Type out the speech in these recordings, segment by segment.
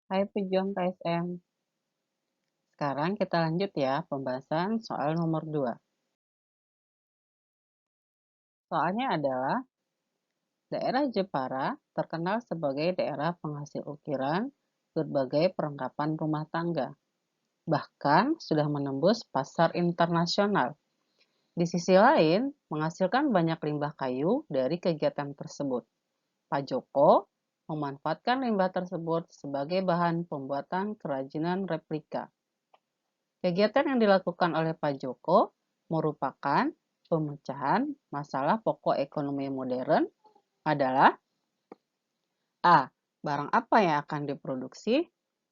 Hai pejuang KSM. Sekarang kita lanjut ya pembahasan soal nomor 2. Soalnya adalah daerah Jepara terkenal sebagai daerah penghasil ukiran berbagai perlengkapan rumah tangga. Bahkan sudah menembus pasar internasional. Di sisi lain, menghasilkan banyak limbah kayu dari kegiatan tersebut. Pak Joko memanfaatkan limbah tersebut sebagai bahan pembuatan kerajinan replika. Kegiatan yang dilakukan oleh Pak Joko merupakan pemecahan masalah pokok ekonomi modern adalah A. Barang apa yang akan diproduksi?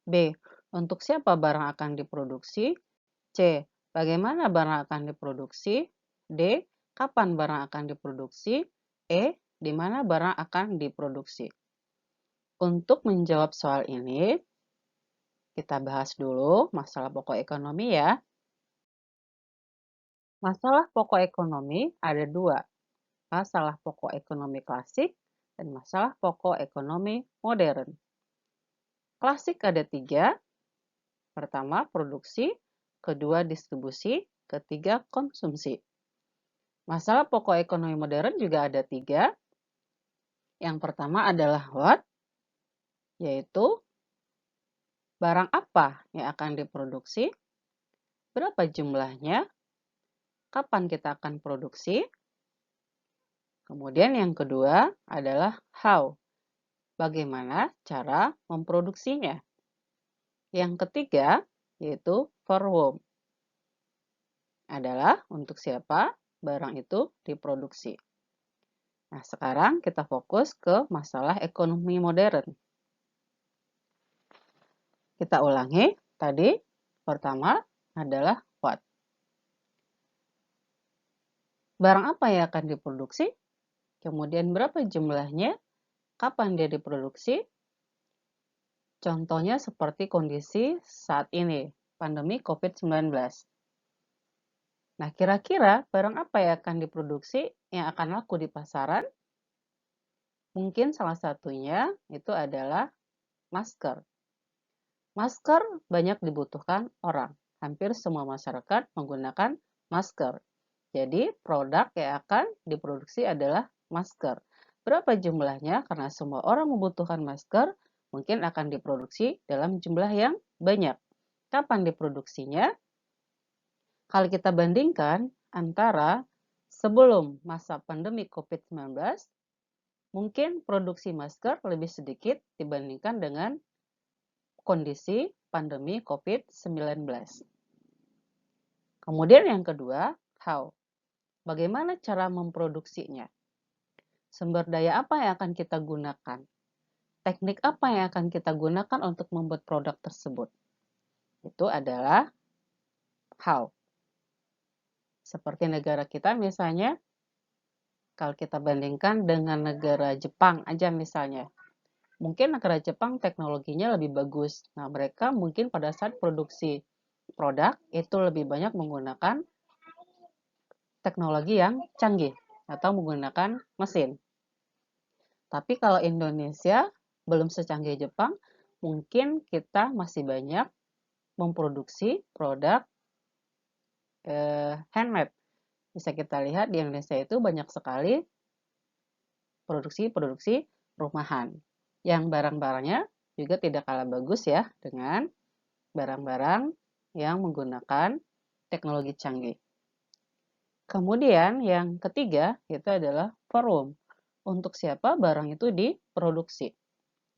B. Untuk siapa barang akan diproduksi? C. Bagaimana barang akan diproduksi? D. Kapan barang akan diproduksi? E. Di mana barang akan diproduksi? Untuk menjawab soal ini, kita bahas dulu masalah pokok ekonomi ya. Masalah pokok ekonomi ada dua, masalah pokok ekonomi klasik dan masalah pokok ekonomi modern. Klasik ada tiga, pertama produksi, kedua distribusi, ketiga konsumsi. Masalah pokok ekonomi modern juga ada tiga. Yang pertama adalah what, yaitu barang apa yang akan diproduksi, berapa jumlahnya, kapan kita akan produksi. Kemudian yang kedua adalah how, bagaimana cara memproduksinya. Yang ketiga yaitu for whom, adalah untuk siapa barang itu diproduksi. Nah, sekarang kita fokus ke masalah ekonomi modern. Kita ulangi tadi, pertama adalah what. Barang apa yang akan diproduksi? Kemudian berapa jumlahnya? Kapan dia diproduksi? Contohnya seperti kondisi saat ini, pandemi COVID-19. Nah, kira-kira barang apa yang akan diproduksi yang akan laku di pasaran? Mungkin salah satunya itu adalah masker. Masker banyak dibutuhkan orang. Hampir semua masyarakat menggunakan masker. Jadi, produk yang akan diproduksi adalah masker. Berapa jumlahnya? Karena semua orang membutuhkan masker, mungkin akan diproduksi dalam jumlah yang banyak. Kapan diproduksinya? Kalau kita bandingkan antara sebelum masa pandemi COVID-19, mungkin produksi masker lebih sedikit dibandingkan dengan kondisi pandemi COVID-19. Kemudian yang kedua, how. Bagaimana cara memproduksinya? Sumber daya apa yang akan kita gunakan? Teknik apa yang akan kita gunakan untuk membuat produk tersebut? Itu adalah how. Seperti negara kita misalnya, kalau kita bandingkan dengan negara Jepang aja misalnya. Mungkin negara Jepang teknologinya lebih bagus. Nah, mereka mungkin pada saat produksi produk itu lebih banyak menggunakan teknologi yang canggih atau menggunakan mesin. Tapi kalau Indonesia belum secanggih Jepang, mungkin kita masih banyak memproduksi produk handmade. Bisa kita lihat di Indonesia itu banyak sekali produksi-produksi rumahan. Yang barang-barangnya juga tidak kalah bagus ya dengan barang-barang yang menggunakan teknologi canggih. Kemudian yang ketiga itu adalah for whom. Untuk siapa barang itu diproduksi.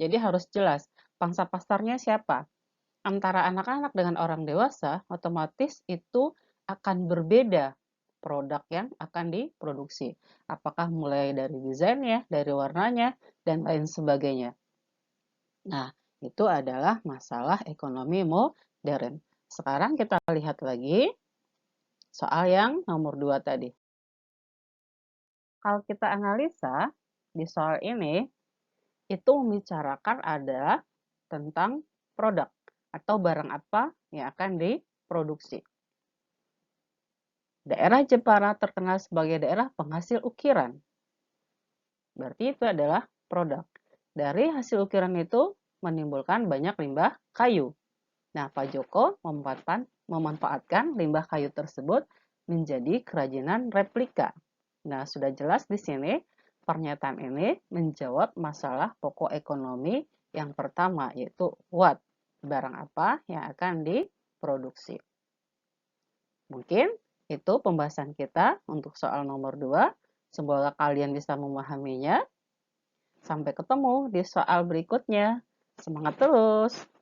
Jadi harus jelas pangsa pasarnya siapa. Antara anak-anak dengan orang dewasa otomatis itu akan berbeda produk yang akan diproduksi. Apakah mulai dari desainnya, dari warnanya, dan lain sebagainya. Nah, itu adalah masalah ekonomi modern. Sekarang kita lihat lagi soal yang nomor 2 tadi. Kalau kita analisa di soal ini, itu membicarakan adalah tentang produk atau barang apa yang akan diproduksi. Daerah Jepara terkenal sebagai daerah penghasil ukiran. Berarti itu adalah produk. Dari hasil ukiran itu menimbulkan banyak limbah kayu. Nah, Pak Joko memanfaatkan limbah kayu tersebut menjadi kerajinan replika. Nah, sudah jelas di sini pernyataan ini menjawab masalah pokok ekonomi yang pertama, yaitu what, barang apa yang akan diproduksi. Mungkin itu pembahasan kita untuk soal nomor 2. Semoga kalian bisa memahaminya. Sampai ketemu di soal berikutnya. Semangat terus!